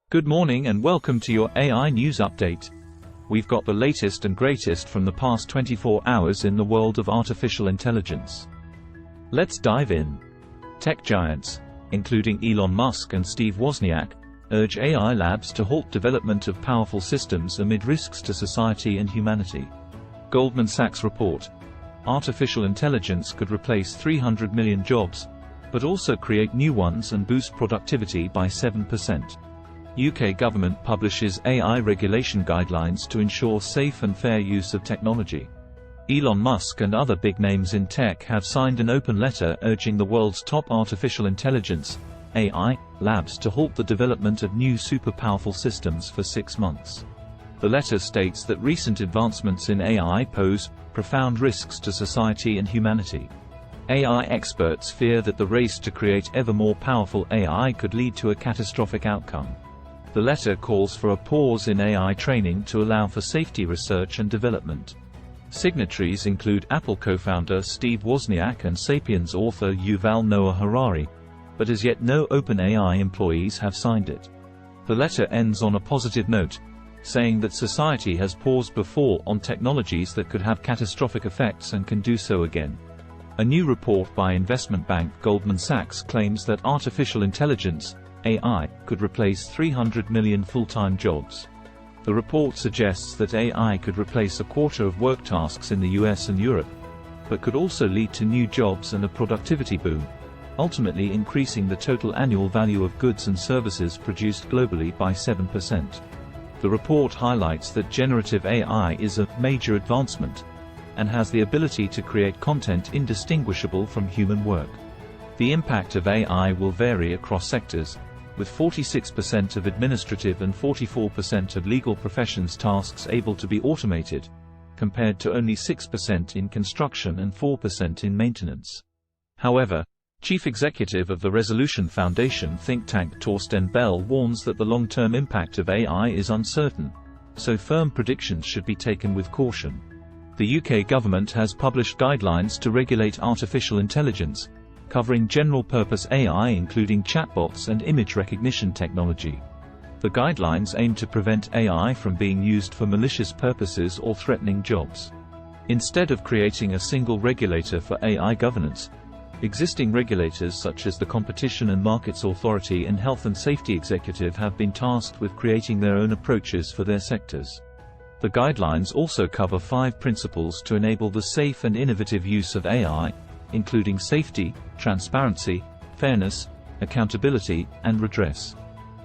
Good morning and welcome to your AI News Update. We've got the latest and greatest from the past 24 hours in the world of artificial intelligence. Let's dive in. Tech giants, including Elon Musk and Steve Wozniak, urge AI labs to halt development of powerful systems amid risks to society and humanity. Goldman Sachs report: artificial intelligence could replace 300 million jobs, but also create new ones and boost productivity by 7%. UK government publishes AI regulation guidelines to ensure safe and fair use of technology. Elon Musk and other big names in tech have signed an open letter urging the world's top artificial intelligence (AI) labs to halt the development of new super-powerful systems for 6 months. The letter states that recent advancements in AI pose profound risks to society and humanity. AI experts fear that the race to create ever more powerful AI could lead to a catastrophic outcome. The letter calls for a pause in AI training to allow for safety research and development. Signatories include Apple co-founder Steve Wozniak and Sapiens author Yuval Noah Harari, but as yet no OpenAI employees have signed it. The letter ends on a positive note, saying that society has paused before on technologies that could have catastrophic effects and can do so again. A new report by investment bank Goldman Sachs claims that artificial intelligence (AI) could replace 300 million full-time jobs. The report suggests that AI could replace a quarter of work tasks in the US and Europe, but could also lead to new jobs and a productivity boom, ultimately increasing the total annual value of goods and services produced globally by 7%. The report highlights that generative AI is a major advancement and has the ability to create content indistinguishable from human work. The impact of AI will vary across sectors, with 46% of administrative and 44% of legal professions tasks able to be automated, compared to only 6% in construction and 4% in maintenance. However, Chief Executive of the Resolution Foundation think tank Torsten Bell warns that the long-term impact of AI is uncertain, so firm predictions should be taken with caution. The UK government has published guidelines to regulate artificial intelligence, covering general-purpose AI including chatbots and image recognition technology. The guidelines aim to prevent AI from being used for malicious purposes or threatening jobs. Instead of creating a single regulator for AI governance, existing regulators such as the Competition and Markets Authority and Health and Safety Executive have been tasked with creating their own approaches for their sectors. The guidelines also cover 5 principles to enable the safe and innovative use of AI, including safety, transparency, fairness, accountability, and redress.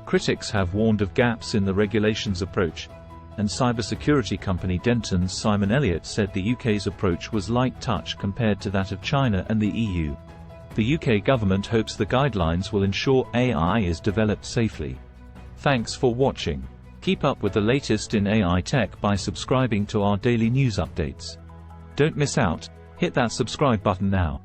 Critics have warned of gaps in the regulations approach, and cybersecurity company Denton's Simon Elliott said the UK's approach was light touch compared to that of China and the EU. The UK government hopes the guidelines will ensure AI is developed safely. Thanks for watching. Keep up with the latest in AI tech by subscribing to our daily news updates. Don't miss out. Hit that subscribe button now.